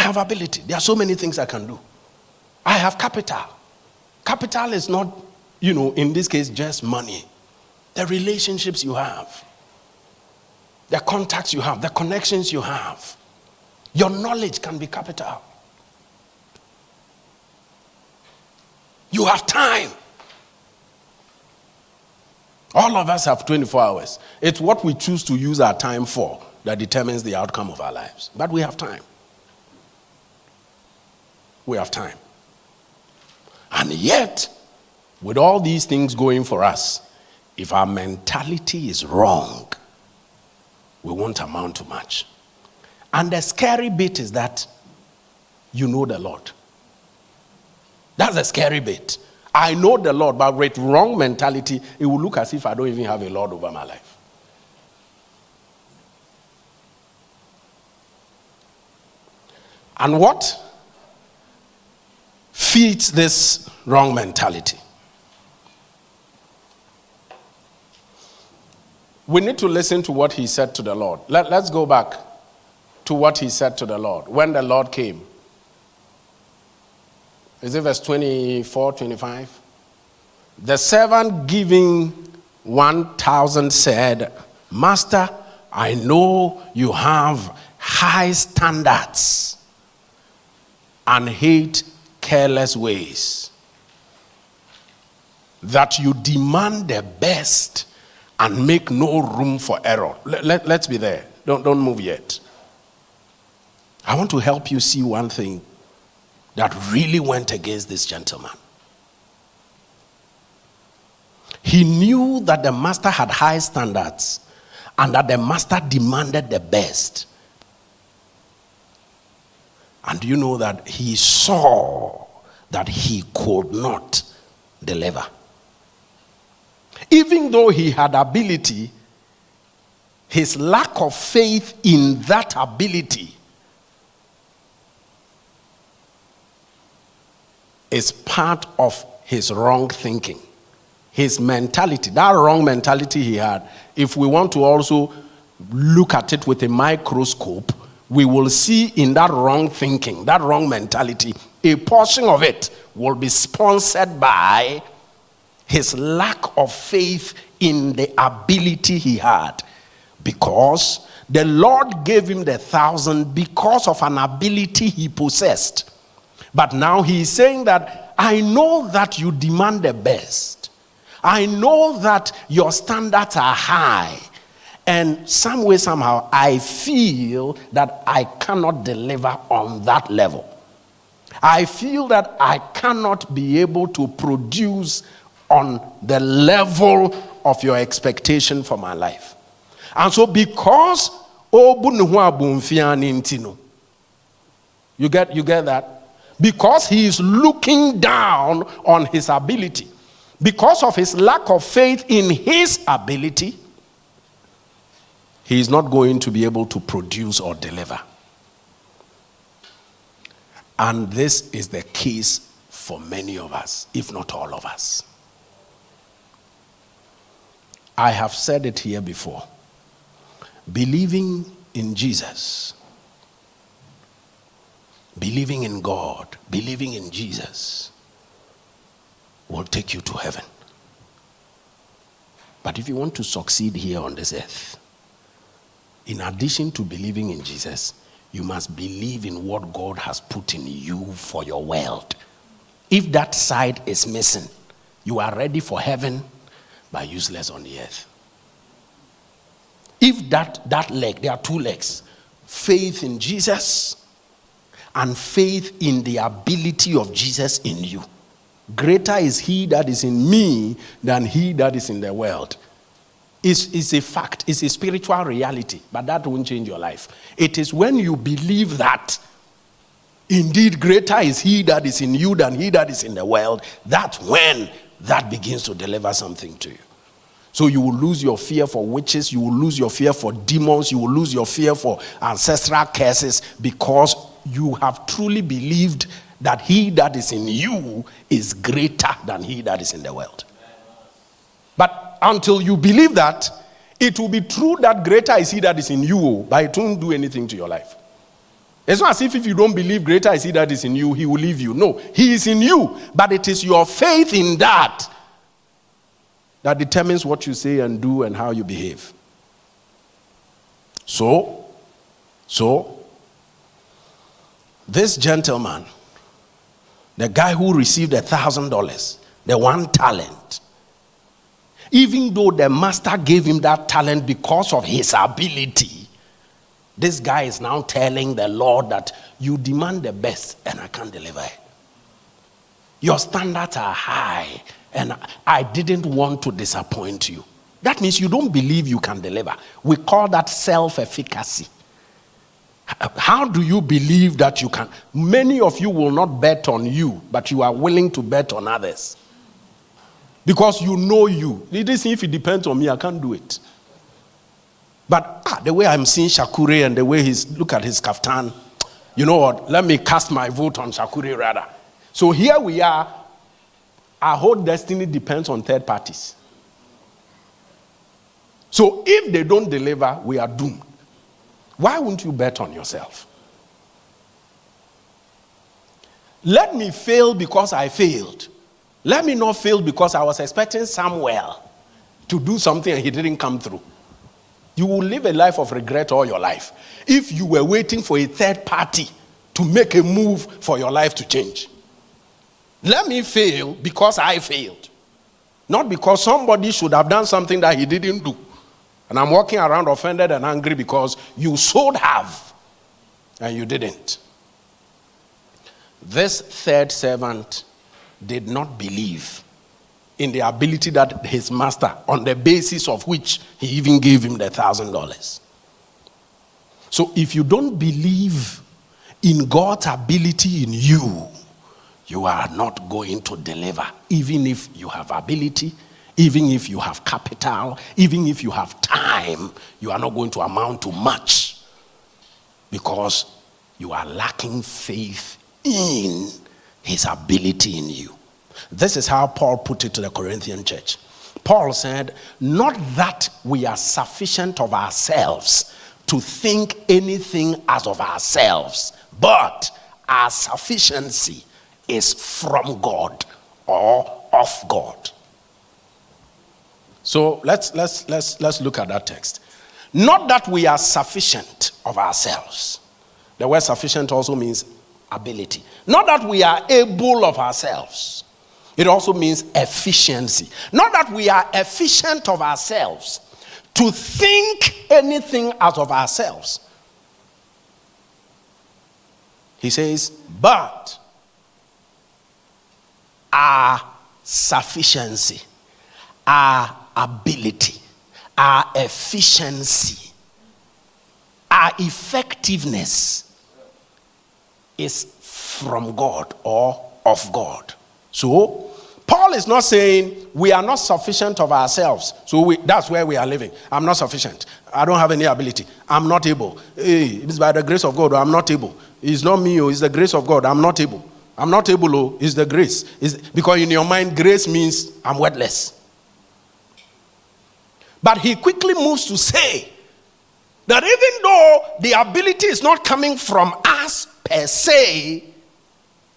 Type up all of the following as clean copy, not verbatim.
have ability. There are so many things I can do. I have capital. Capital is not, in this case, just money. The relationships you have, the contacts you have, the connections you have. Your knowledge can be capital. You have time. All of us have 24 hours. It's what we choose to use our time for that determines the outcome of our lives. But we have time. We have time. And yet, with all these things going for us, if our mentality is wrong, we won't amount to much. And the scary bit is that you know the Lord. That's the scary bit. I know the Lord, but with wrong mentality, it will look as if I don't even have a Lord over my life. And what feeds this wrong mentality? We need to listen to what he said to the Lord. Let's go back to what he said to the Lord when the Lord came. Is it verse 24, 25? The servant giving 1,000 said, Master, I know you have high standards and hate careless ways, that you demand the best and make no room for error. Let's be there. Don't move yet. I want to help you see one thing that really went against this gentleman. He knew that the master had high standards and that the master demanded the best. And do you know that he saw that he could not deliver? Even though he had ability, his lack of faith in that ability is part of his wrong thinking. His mentality, that wrong mentality he had, if we want to also look at it with a microscope, we will see in that wrong thinking, that wrong mentality, a portion of it will be sponsored by his lack of faith in the ability he had. Because the Lord gave him the 1,000 because of an ability he possessed. But now he is saying that I know that you demand the best. I know that your standards are high. And some way, somehow, I feel that I cannot deliver on that level. I feel that I cannot be able to produce on the level of your expectation for my life. And so because you get that? Because he is looking down on his ability, because of his lack of faith in his ability, he is not going to be able to produce or deliver. And this is the case for many of us, if not all of us. I have said it here before. Believing in Jesus, believing in God, believing in Jesus will take you to heaven. But if you want to succeed here on this earth, in addition to believing in Jesus, you must believe in what God has put in you for your world. If that side is missing, you are ready for heaven, but useless on the earth. If that leg, there are two legs, faith in Jesus and faith in the ability of Jesus in you. Greater is he that is in me than he that is in the world. It's a fact. It's a spiritual reality. But that won't change your life. It is when you believe that indeed greater is he that is in you than he that is in the world, that's when that begins to deliver something to you. So you will lose your fear for witches. You will lose your fear for demons. You will lose your fear for ancestral curses, because you have truly believed that he that is in you is greater than he that is in the world. But until you believe that, it will be true that greater is he that is in you, but it won't do anything to your life. It's not as if you don't believe greater is he that is in you, he will leave you. No, he is in you, but it is your faith in that determines what you say and do and how you behave. So, this gentleman, the guy who received $1,000, the one talent, even though the master gave him that talent because of his ability, this guy is now telling the Lord that you demand the best and I can't deliver it. Your standards are high and I didn't want to disappoint you. That means you don't believe you can deliver. We call that self-efficacy. How do you believe that you can? Many of you will not bet on you, but you are willing to bet on others. Because you know you. If it depends on me, I can't do it. But the way I'm seeing Shakure and the way look at his kaftan, you know what? Let me cast my vote on Shakure rather. So here we are. Our whole destiny depends on third parties. So if they don't deliver, we are doomed. Why wouldn't you bet on yourself? Let me fail because I failed. Let me not fail because I was expecting Samuel to do something and he didn't come through. You will live a life of regret all your life if you were waiting for a third party to make a move for your life to change. Let me fail because I failed. Not because somebody should have done something that he didn't do. And I'm walking around offended and angry because you should have and you didn't. This third servant did not believe in the ability that his master, on the basis of which he even gave him the $1,000. So if you don't believe in God's ability in you, you are not going to deliver. Even if you have ability, even if you have capital, even if you have time, you are not going to amount to much because you are lacking faith in his ability in you. This is how Paul put it to the Corinthian church. Paul said, not that we are sufficient of ourselves to think anything as of ourselves, but our sufficiency is from God or of God. So let's look at that text. Not that we are sufficient of ourselves. The word sufficient also means ability. Not that we are able of ourselves. It also means efficiency. Not that we are efficient of ourselves to think anything out of ourselves. He says, but our sufficiency, our ability, our efficiency, our effectiveness is from God or of God. So, Paul is not saying we are not sufficient of ourselves. So that's where we are living. I'm not sufficient. I don't have any ability. I'm not able. Hey, it's by the grace of God. I'm not able. It's not me. It's the grace of God. I'm not able. I'm not able. Oh, it's the grace. Because in your mind, grace means I'm worthless. But he quickly moves to say that even though the ability is not coming from us per se,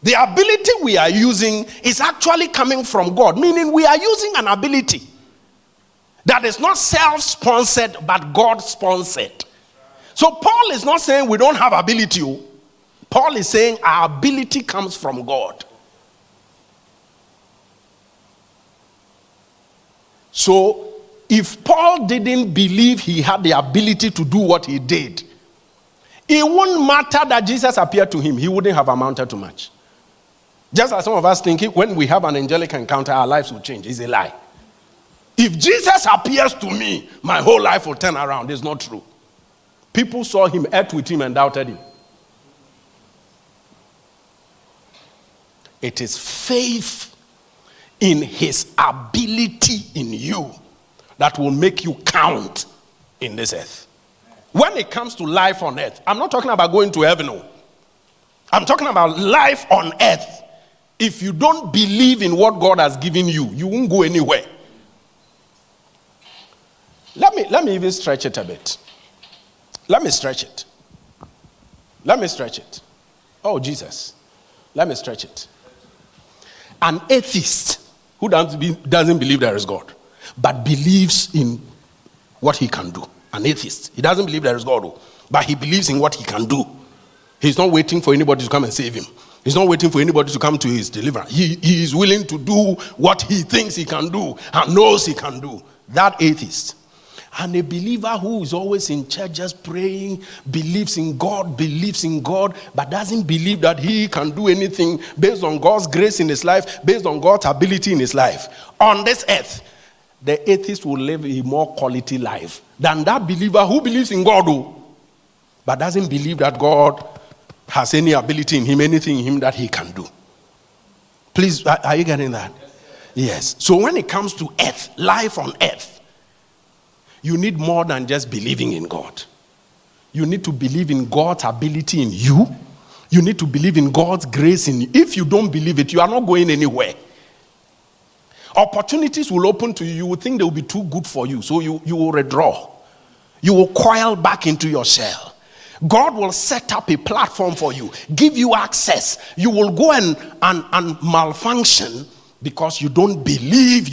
the ability we are using is actually coming from God. Meaning we are using an ability that is not self-sponsored but God-sponsored. So Paul is not saying we don't have ability. Paul is saying our ability comes from God. So if Paul didn't believe he had the ability to do what he did, it wouldn't matter that Jesus appeared to him. He wouldn't have amounted to much. Just as some of us think when we have an angelic encounter, our lives will change. It's a lie. If Jesus appears to me, my whole life will turn around. It's not true. People saw him, ate with him, and doubted him. It is faith in his ability in you that will make you count in this earth. When it comes to life on earth, I'm not talking about going to heaven. No. I'm talking about life on earth. If you don't believe in what God has given you, you won't go anywhere. Let me even stretch it a bit. Let me stretch it. Let me stretch it. Oh, Jesus. Let me stretch it. An atheist who doesn't believe there is God, but believes in what he can do. An atheist. He doesn't believe there is God, but he believes in what he can do. He's not waiting for anybody to come and save him. He's not waiting for anybody to come to his deliverance. He is willing to do what he thinks he can do and knows he can do. That atheist. And a believer who is always in church just praying, believes in God, but doesn't believe that he can do anything based on God's grace in his life, based on God's ability in his life. On this earth, the atheist will live a more quality life than that believer who believes in God, but doesn't believe that God has any ability in him, anything in him that he can do. Please, are you getting that? Yes. So when it comes to earth, life on earth, you need more than just believing in God. You need to believe in God's ability in you. You need to believe in God's grace in you. If you don't believe it, you are not going anywhere. Opportunities will open to you. You will think they will be too good for you. So you will withdraw. You will coil back into your shell. God will set up a platform for you, give you access. You will go and malfunction because you don't believe